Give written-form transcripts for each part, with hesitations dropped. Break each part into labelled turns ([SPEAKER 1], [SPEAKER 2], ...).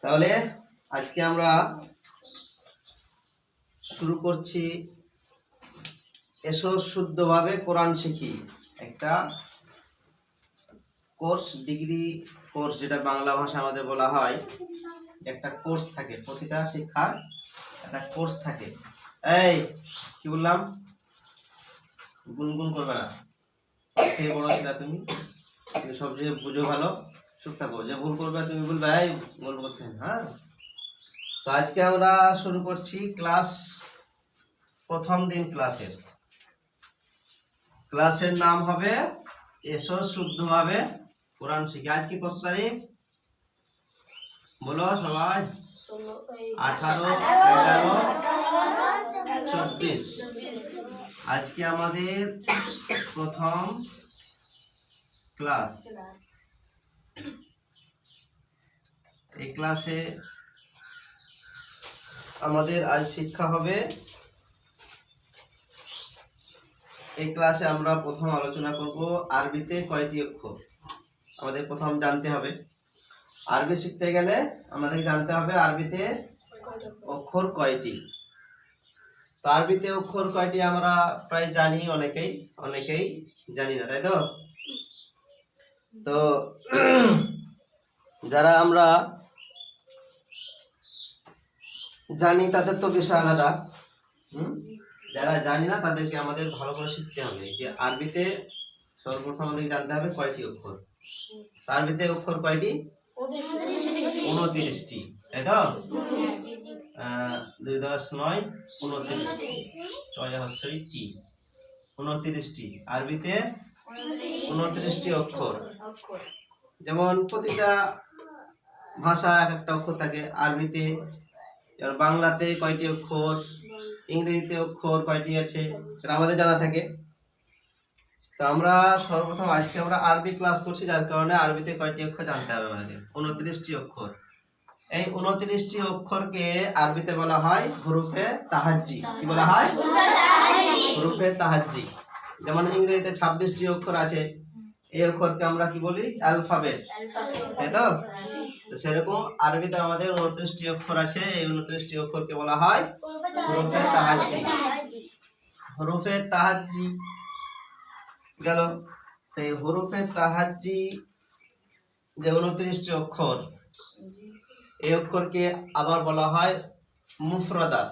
[SPEAKER 1] তাহলে আজকে আমরা শুরু করছি এসো শুদ্ধভাবে কোরআন শিখি, একটা কোর্স, ডিগ্রি কোর্স, যেটা বাংলা ভাষা আমাদের বলা হয়। একটা কোর্স থাকে, প্রতিটা শিক্ষার একটা কোর্স থাকে। এই কি বললাম, গুনগুন করবে না, খেয়ে বড় ছিল তুমি, তুমি সবচেয়ে বুঝো ভালো, চুপ থাকো। যে ভুল করবে তুমি বলবে এই ভুল করতে। হ্যাঁ, তো আজকে আমরা শুরু করছি ক্লাস, প্রথম দিন ক্লাসের নাম হবে এসো শুদ্ধভাবে কোরআন শিখি। আজকে কত তারিখ বলো সবাই? 18, 11, 24। আজকে আমাদের প্রথম ক্লাস। এই ক্লাসে আমাদের আজ শিক্ষা হবে। এই ক্লাসে আমরা প্রথম আলোচনা করব আরবিতে কয়টি অক্ষর। আমাদের প্রথম জানতে হবে, আরবি শিখতে গেলে আমাদের জানতে হবে আরবিতে অক্ষর কয়টি। তো আরবিতে অক্ষর কয়টি আমরা প্রায় জানি, অনেকেই জানি না, তাই তো? তো যারা আমরা জানি তাদের তো বিষয় আলাদা, যারা জানি না তাদেরকে আমাদের ভালো করে শিখতে হবে যে আরবিতে সর্বপ্রথম আমাদের জানতে হবে কয়টি অক্ষর। আরবিতে অক্ষর কয়টি? 29টি, তাই তো? 2 10 9 29টি, 29টি আরবিতে 29টি অক্ষর। যেমন প্রতিটা ভাষা এক একটা অক্ষর থাকে। আরবিতে, বাংলাতে কয়টি অক্ষর, ইংরেজিতে অক্ষর কয়টি আছে সেটা আমাদের জানা থাকে। তো আমরা সর্বপ্রথম আজকে আমরা আরবি ক্লাস করছি, যার কারণে আরবিতে কয়টি অক্ষর জানতে হবে আমাদের। 29টি অক্ষর। এই 29টি অক্ষরকে আরবিতে বলা হয় হুরুফে তাহাজ্জি। কি বলা হয়? হুরুফে তাহাজ্জি। যেমন ইংরেজিতে 26টি অক্ষর আছে, এই অক্ষরকে আমরা কি বলি? অ্যালফাবেট, তাই তো? সেরকম আরবিতে আমাদের 29টি অক্ষর আছে, এই 29টি অক্ষরকে বলা হয় হুরুফে তাহাজ্জি। হুরুফে তাহাজ্জি গেল। এই হুরুফে তাহাজ্জি যে 29টি অক্ষর, এই অক্ষরকে আবার বলা হয় মুফরাদাত।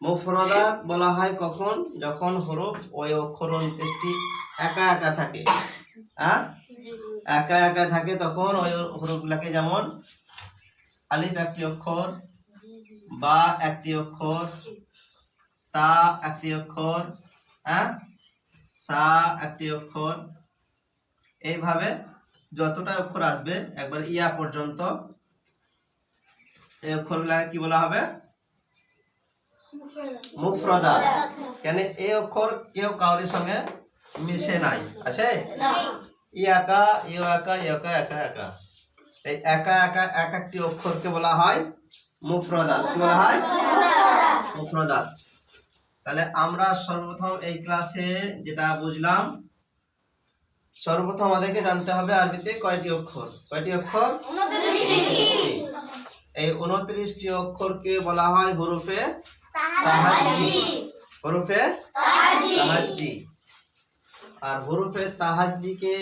[SPEAKER 1] মুফরাদাত বলা হয় কখন? যখন হরফ ওই অক্ষর 29টি একা একা থাকে। একা একা থাকে তখন ওই হরফগুলোকে, যেমন আলিফ একটি অক্ষর, বা একটি অক্ষর, তা একটি অক্ষর, সা একটি অক্ষর, এইভাবে যতটা অক্ষর আসবে একবার ইয়া পর্যন্ত, এই অক্ষরগুলোকে কি বলা হবে? মুফরাদাত। কেন এই অক্ষর কেউ কারোর সঙ্গে মিশে নাই, আছে? ইয়াকা ইয়াকা ইয়াকা একা একা, এই একা একা এক একটি অক্ষরকে বলা হয় মুফরাদাত। কি বলা হয়? মুফরাদাত। তাহলে আমরা সর্বপ্রথম এই ক্লাসে যেটা বুঝলাম, সর্বপ্রথম আমাদেরকে জানতে হবে আরবিতে কয়টি অক্ষর। কয়টি অক্ষর? 29টি। এই 29টি অক্ষরকে বলা হয় হুরুফে তাহাজ্জি। হুরুফে তাহাজ্জি। আর হুরুফে তাহাজ্জিকে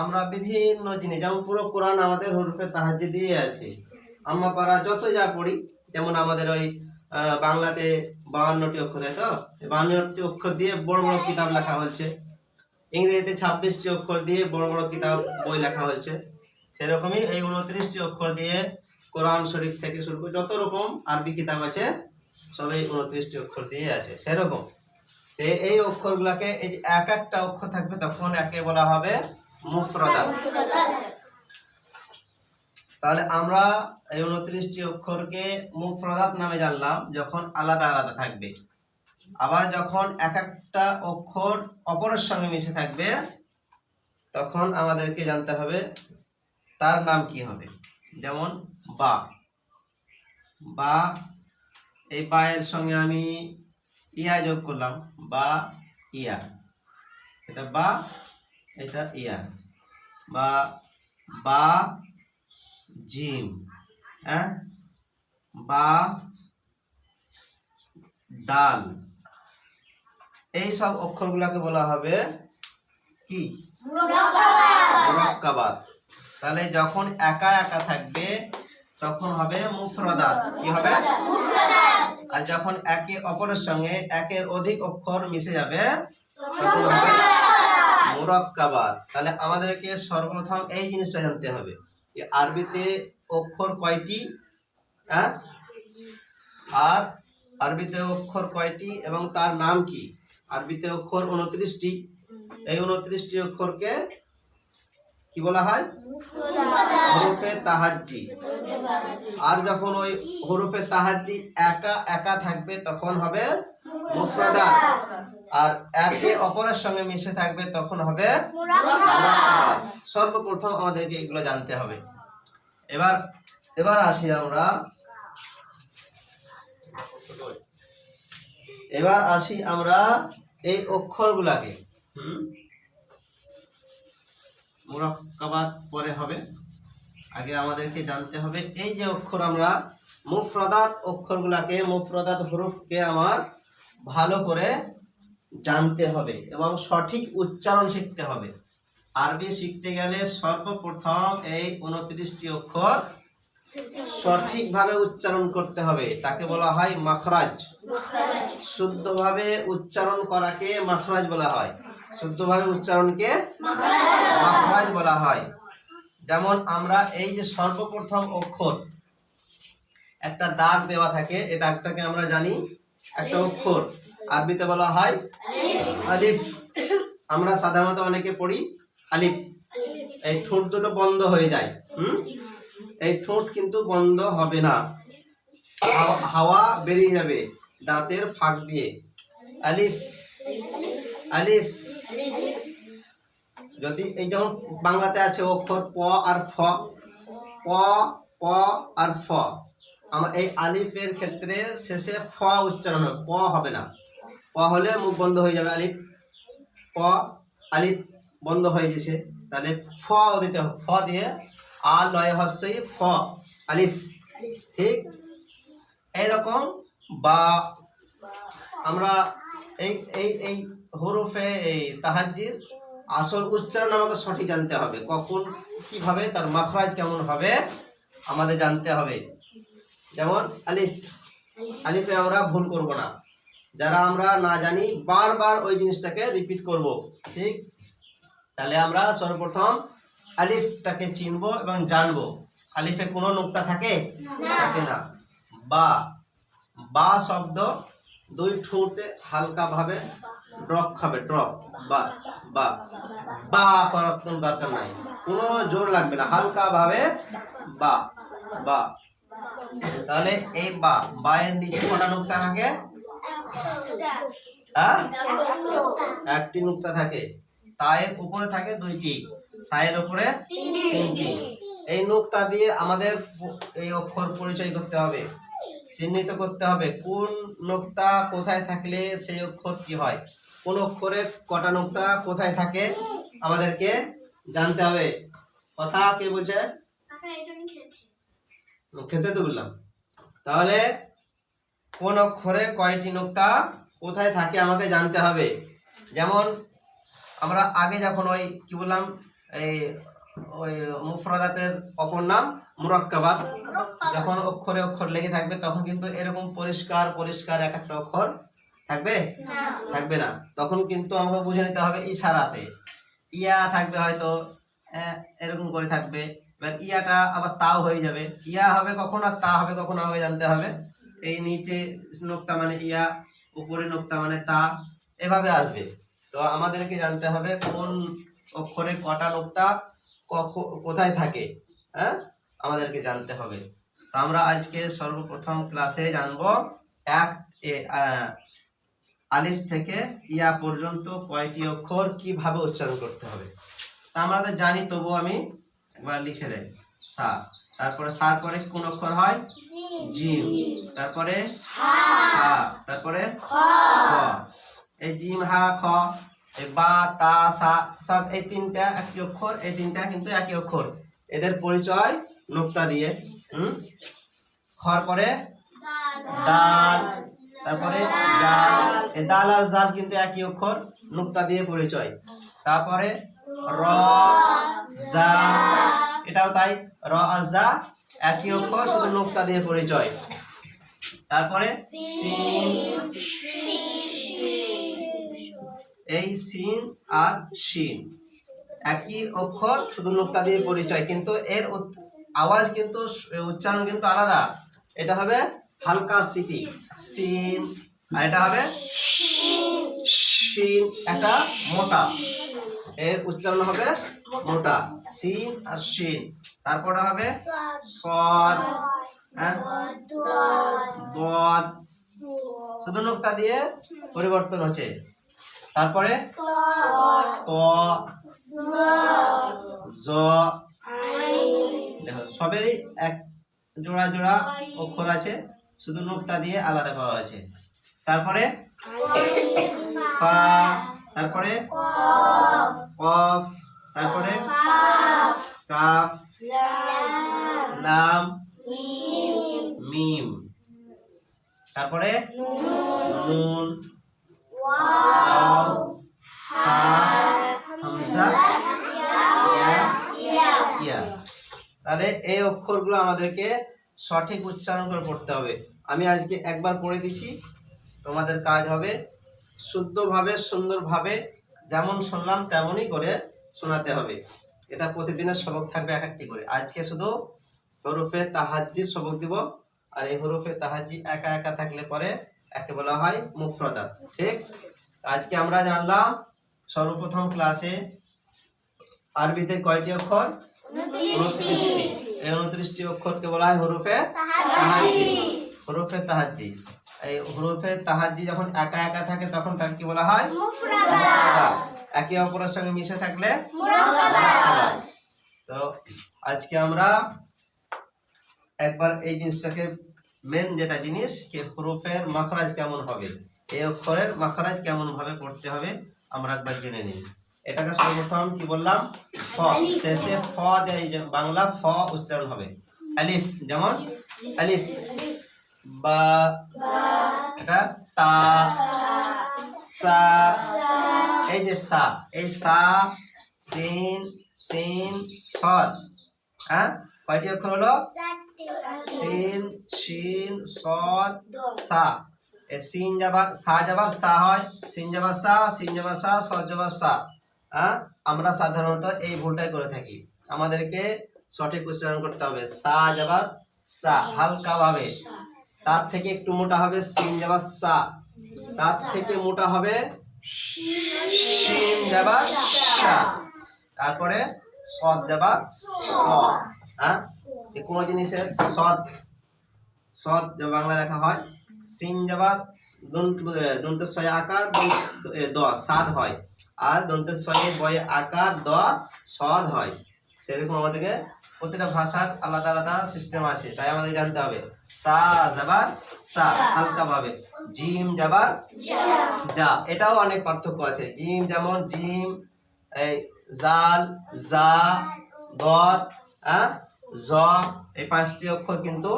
[SPEAKER 1] আমরা বিভিন্ন জিনিস, যেমন পুরো কোরআন আমাদের হুরুফে তাহাজ্জি দিয়ে আছে। আমরা পারা যত যা পড়ি, যেমন আমাদের ওই বাংলাতে 52টি অক্ষর, তাই তো? 52টি অক্ষর দিয়ে বড় বড় কিতাব লেখা হয়েছে। ইংরেজিতে 26টি অক্ষর দিয়ে বড় বড় কিতাব, বই লেখা হয়েছে। সেরকমই এই 29টি অক্ষর দিয়ে কোরআন শরীফ থেকে শুরু করে যত রকম আরবি কিতাব আছে সবই 29টি অক্ষর দিয়ে আছে। সেরকম এই অক্ষরগুলোকে, এই যে এক একটা অক্ষর থাকবে তখন একে বলা হবে মুফরাদাত। তাহলে আমরা এই 29টি অক্ষরকে মুফরাদাত নামে জানলাম যখন আলাদা আলাদা থাকবে। আবার যখন এক একটা অক্ষর অপরের সঙ্গে মিশে থাকবে তখন আমাদেরকে জানতে হবে তার নাম কি হবে। যেমন বা, বা, এই বা এর সঙ্গে আমি ইয়া যোগ করলাম, বা ইয়া, এটা বা, এটা ইয়া। বা বা জিম, হ্যাঁ, বা দাল, এই সব অক্ষরগুলোকে বলা হবে কি? মুরাক্কাবাত। তাহলে যখন একা একা থাকবে তখন হবে মুফরাদাত। কি হবে? আর যখন একে অপরের সঙ্গে একের অধিক অক্ষর মিশে যাবে তখন হবে মুরাক্কাবাত। তাহলে আমাদেরকে সর্বপ্রথম এই জিনিসটা জানতে হবে যে আরবিতে অক্ষর কয়টি, হ্যাঁ, আর আরবিতে অক্ষর কয়টি এবং তার নাম কি। আরবিতে অক্ষর 29টি। এই 29টি অক্ষরকে কি বলা হয়? হরফে তাহাজ্জি। আর যখন ওই হরফে তাহাজ্জি একা একা থাকবে তখন হবে মুফরাদাত, আর একে অপরের সঙ্গে মিশে থাকবে তখন হবে মুরাক্কাবাত। সর্বপ্রথম আমাদেরকে এগুলো জানতে হবে। এবার আসি আমরা এই অক্ষরগুলাকে, মুরাক্কাবাত পরে হবে। আগে আমাদেরকে জানতে হবে এই যে অক্ষর, আমরা মুফরাদাত অক্ষরগুলাকে, মুফরাদাত হরফকে আমার ভালো করে জানতে হবে এবং সঠিক উচ্চারণ শিখতে হবে। আরবি শিখতে গেলে সর্বপ্রথম এই 29টি অক্ষর সঠিকভাবে উচ্চারণ করতে হবে, তাকে বলা হয় মাখরাজ। শুদ্ধভাবে উচ্চারণ করাকে মাখরাজ বলা হয়। শুদ্ধভাবে উচ্চারণকে মাখরাজ বলা হয়। যেমন আমরা এই যে সর্বপ্রথম অক্ষর, একটা দাগ দেওয়া থাকে, এই দাগটাকে আমরা জানি একটা অক্ষর, আরবিতে বলা হয় আলিফ। আমরা সাধারণত অনেকে পড়ি আলিফ। এই ঠোঁট দুটো বন্ধ হয়ে যায়, এই ঠোঁট কিন্তু বন্ধ হবে না, হাওয়া বেরিয়ে যাবে দাঁতের ফাঁক দিয়ে। আলিফ আলিফ। যদি এই যেমন বাংলাতে আছে অক্ষর প আর ফ, প প আর ফ, আমার এই আলিফের ক্ষেত্রে শেষে ফ উচ্চারণ হবে, প হবে না। প হলে মুখ বন্ধ হয়ে যাবে, আলিফ, প, আলিফ বন্ধ হয়ে গেছে, তাহলে ফ দিতে হবে, ফ দিয়ে আ লয় হস্যই ফ, আলিফ। ঠিক এইরকম বা আমরা এই এই এই হরফে এই তাহাজ্জির আসল উচ্চারণ আমাকে সঠিক জানতে হবে, কখন কিভাবে তার মাখরাজ কেমন হবে আমাদের জানতে হবে। যেমন আলিফ, আলিফে আমরা ভুল করব না, যারা আমরা না জানি বারবার ওই জিনিসটাকে রিপিট করব। ঠিক, তাহলে আমরা সর্বপ্রথম আলিফটাকে চিনবো এবং জানবো। আলিফে কোনো নুক্তা থাকে না। বা, বা শব্দ দুই ঠোঁটে হালকা ভাবে ড্রপ খাবে, ড্রপ, বা বা বা করার কোনো দরকার নাই, কোনো জোর লাগবে না, হালকা ভাবে বা বা। তাহলে এই বা, বায়ের নিচে কটা নুক্তা থাকে? হ্যাঁ, একটি নুক্তা থাকে। তায়ের উপরে থাকে দুইটি, সায়ের উপরে তিনটি। এই নুক্তা দিয়ে আমাদের এই অক্ষর পরিচয় করতে হবে, চিহ্নিত করতে হবে কোন নুক্তা কোথায় থাকলে সেই অক্ষর কি হয়, কোন অক্ষরে কটা নুক্তা কোথায় থাকে আমাদেরকে জানতে হবে। কথা কে বলছে? খেতে তো বললাম। তাহলে কোন অক্ষরে কয়টি নুক্তা কোথায় থাকে আমাকে জানতে হবে। যেমন আমরা আগে যখন ওই কি বললাম, এই ওই মুফরাদাতের অপর নাম মুরাক্কাবাত, যখন অক্ষরে অক্ষর লেগে থাকবে তখন কিন্তু এরকম পরিষ্কার পরিষ্কার এক একটা অক্ষর থাকবে না, তখন কিন্তু আমাকে বুঝে নিতে হবে ইশারাতে। ইয়া থাকবে হয়তো এরকম করে থাকবে, এবার ইয়াটা আবার তাও হয়ে যাবে, ইয়া হবে কখন আর তা হবে কখন আমাকে জানতে হবে। এই নিচে নোক্তা মানে ইয়া, উপরে নোক্তা মানে তা, এভাবে আসবে। তো আমাদেরকে জানতে হবে কোন অক্ষরে কটা নোক্তা কোথায় থাকে, হ্যাঁ, আমাদেরকে জানতে হবে। তো আমরা আজকে সর্বপ্রথম ক্লাসে জানবো আলিফ থেকে ইয়া পর্যন্ত কয়টি অক্ষর কিভাবে উচ্চারণ করতে হবে। তা আমরা তো জানি, তবু আমি একবার লিখে দেই। সা, তারপরে সার পরে কোন অক্ষর হয়? জিম, তারপরে হা, তারপরে খ। এই জিম, হা, খ, এই বা, তা, সা, সব এই তিনটা একই অক্ষর, এই তিনটা কিন্তু একই অক্ষর। এদের পরিচয় নুক্তা দিয়ে। খর পরে দাল, তারপরে জাল, এই দাল আর জাল কিন্তু একই অক্ষর, নুক্তা দিয়ে পরিচয়। তারপরে র জা, এটাও তাই, র আর জা একই অক্ষর, শুধু নুক্তা দিয়ে পরিচয়। তারপরে সিন, এই সিন আর শিন একই অক্ষর, শুধু নুক্তা দিয়ে পরিচয়, কিন্তু এর আওয়াজ কিন্তু উচ্চারণ কিন্তু আলাদা। এটা হবে হালকা সিটি সিন, আর এটা হবে শিন, এটা মোটা, এর উচ্চারণ হবে মোটা, সিন আর শিন। তারপরে হবে সদ, দদ, শুধু নুক্তা দিয়ে পরিবর্তন হচ্ছে। তারপরে ত, জ, দেখো সবেরই এক জোড়া জোড়া অক্ষর আছে, শুধু নুক্তা দিয়ে আলাদা করা হয়েছে। তারপরে ফা, তারপরে কফ, তারপরে কাফ, লাম, মিম, তারপরে নুন, ওয়াও, হা, হামজা, ইয়া। তাহলে এই অক্ষরগুলো আমাদেরকে সঠিক উচ্চারণ করে পড়তে হবে। আমি আজকে একবার পড়ে দিচ্ছি, তোমাদের কাজ হবে শুদ্ধভাবে সুন্দরভাবে যেমন শুনলাম তেমনই করে শোনাতে হবে। এটা প্রতিদিনের সবক থাকবে এক একটি করে। আজকে শুধু হরফে তাহাজ্জি সবক দিব, আর এই হরফে তাহাজ্জি একা একা থাকলে পরে একে বলা হয় মুফরাদাত। ঠিক, আজকে আমরা জানলাম সর্বপ্রথম ক্লাসে আরবিতে কয়টি অক্ষর? 29টি। এই 29টি অক্ষরকে বলা হয় হরফে তাহাজ্জি। হরফে তাহাজ্জি, এই হরফে তাহাজ্জি যখন একা একা থাকে তখন তার কি বলা হয়? মুফরাদাত। একে অপরের সঙ্গে মিশে থাকলে মুরাক্কাবাত। তো আজকে আমরা একবার এই জিনিসটাকে, মেন যেটা জিনিস কি হরফের মাখরাজ কেমন হবে, এই অক্ষরের মাখরাজ কেমন ভাবে পড়তে হবে আমরা একবার জেনে নিই। এটাকে সর্বপ্রথম কি বললাম? ফ, শেষে ফ দিয়ে বাংলা ফ উচ্চারণ হবে। আলিফ, যেমন আলিফ, বা, এটা তা, সা, এই যে সা, এই সা, সিন, সিন, সদ, হ্যাঁ কয়টি অক্ষর হলো? সিন, শিন, সদ, সা। এই সিন যাবার সা যাবার সা হয়, সিন যাবার সা, সিন যাবার সা, সদ যাবার সা। আমরা সাধারণত এই ভুলটাই করে থাকি। আমাদেরকে সঠিক উচ্চারণ করতে হবে। সা যাবার সা হালকা ভাবে, তার থেকে একটু মোটা হবে সিন যাবার সা, তার থেকে মোটা হবে শিন যাবার সা, তারপরে সদ যাবার স। কোন জিনিসের সদ, সদ বাংলা লেখা হয়, সিন যাবার দন্তের ছয় আকার দ সাদ হয়, আর দন্তের ছয়ে বয়ে আকার দ সদ হয়। সেরকম আমাদেরকে প্রতিটা ভাষার আলাদা আলাদা সিস্টেম আছে, তাই আমাদের জানতে হবে। সা যাবার সা হালকা ভাবে, জিম যাবার যা, এটাও অনেক পার্থক্য আছে। জিম যেমন জিম, এই জাল, জা, দত, জ, এই 5টি অক্ষর কিন্তু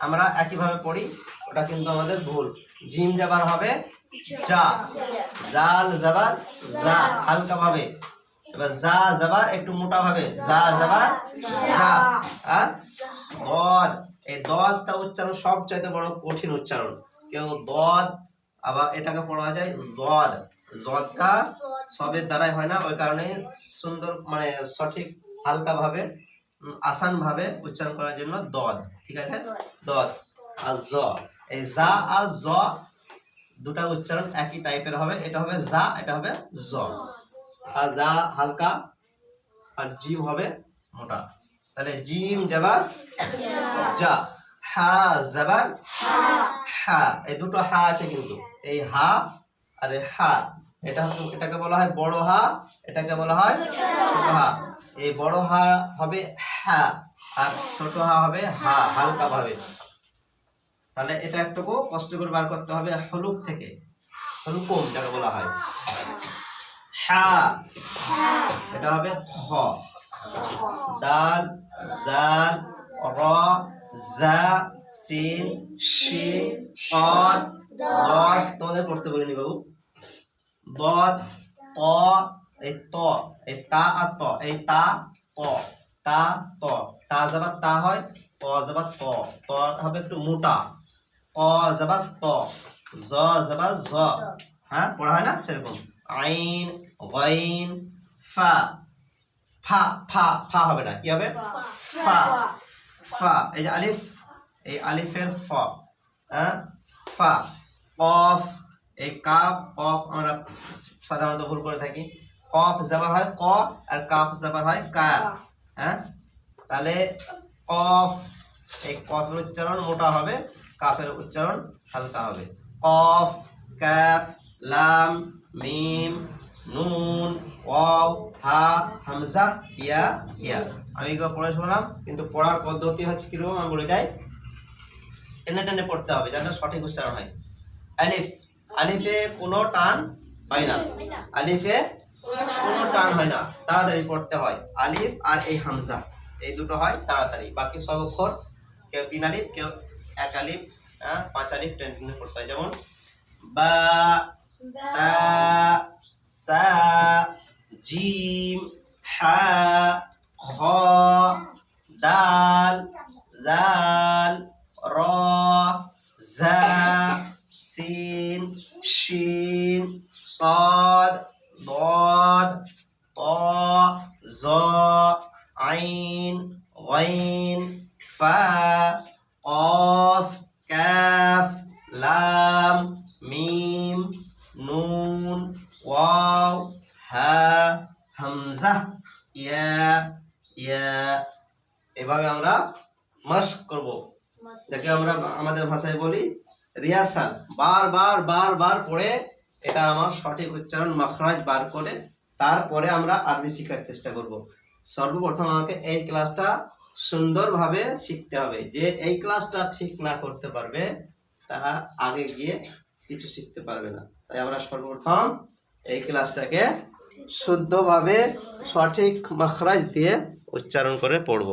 [SPEAKER 1] আমরা একইভাবে পড়ি, ওটা কিন্তু আমাদের ভুল। জিম যাবার হবে যা, জাল যাবার যা হালকা ভাবে, এবার যা যাবার একটু মোটা ভাবে, যা যাবার যা। দদ, এই দদটা উচ্চারণ সবচাইতে বড় কঠিন উচ্চারণ। কেউ দদ, আবার এটাকে পড়া যায় দদ, জদটা সবের দ্বারাই হয় না, ওই কারণে সুন্দর মানে সঠিক হালকা ভাবে আসান ভাবে উচ্চারণ করার জন্য দদ, ঠিক আছে? দদ আর জ, এই যা আর জ দুটা উচ্চারণ একই টাইপের হবে। এটা হবে যা, এটা হবে জ। আর যা হালকা আর জিম হবে মোটা। তাহলে জিম যাবার যা, হা যাবার হা, এই দুটো হা আছে কিন্তু, এই হা আর হা, এটাকে বলা হয় বড় হা, এটাকে বলা হয় ছোট হা। এই বড় হা হবে হা, আর ছোট হা হবে হা হালকা ভাবে। তাহলে এটা একটু কষ্ট করে বার করতে হবে হলুক থেকে, হলুকম যাকে বলা হয়। হা, এটা হবে খ, খ দাল, জাল, র, জা, সিন, শিন, সদ, দদ। তোমাদের পড়তে বলিনি বাবু। দদ, ত, এই ত, এই তা আর ত, এই তা ত, তা ত, তা যাবার তা হয়, ত যাবার ত, ত হবে একটু মোটা, ত যাবার ত, জ যাবার জ। হ্যাঁ, পড়া হয় না সেরকম। আইন, গাইন, ফা, ফা ফা ফা হবে না, কি হবে? ফা, ফা। এই যে আলিফ, এই আলিফের ফ, হ্যাঁ, ফা। কফ, এই কাফ, কফ আমরা সাধারণত ভুল করে থাকি। কফ জবর হয় ক, আর কাফ জবর হয় কা। হ্যাঁ, তাহলে কফ, এই কফের উচ্চারণ মোটা হবে, কাফের উচ্চারণ হালকা হবে। কফ, কাফ, লাম, মিম, নুন, ওয়াও, হা, হামজা, ইয়া, ইয়া। আমি এগুলো পড়ে শোনালাম, কিন্তু পড়ার পদ্ধতি হচ্ছে কিরকম আমি বলে দেয়। টেনে টেনে পড়তে হবে যাতে সঠিক উচ্চারণ হয়। আলিফ, আলিফে কোনো টান হয় না, আলিফে কোনো টান হয় না, তাড়াতাড়ি পড়তে হয়। আলিফ আর এই হামজা, এই দুটো হয় তাড়াতাড়ি। বাকি সব অক্ষর কেউ 3 আলিফ, কেউ 1 আলিফ, 5 আলিফ টেনে টেনে পড়তে হয়। যেমন বা, তা, সা, জিম, হা, খ, দাল, জাল, র, জা, সিন, শিন, صاد ضاد طاء ظاء عين غين فاء قاف كاف لام ميم نون واو হা হামজা ইয়া ইয়া। এভাবে আমরা মাশক করব, যাকে আমরা আমাদের ভাষায় বলি রিহার্সাল। বারবার বারবার পড়ে এটা আমার সঠিক উচ্চারণ মাখরাজ বার করে তারপরে আমরা আরবি শেখার চেষ্টা করব। সর্বপ্রথম আমাকে এই ক্লাসটা সুন্দরভাবে শিখতে হবে। যে এই ক্লাসটা ঠিক না করতে পারবে তা আগে গিয়ে কিছু শিখতে পারবে না। তাই আমরা সর্বপ্রথম এই ক্লাসটাকে শুদ্ধভাবে সঠিক মাখরাজ দিয়ে উচ্চারণ করে পড়ব।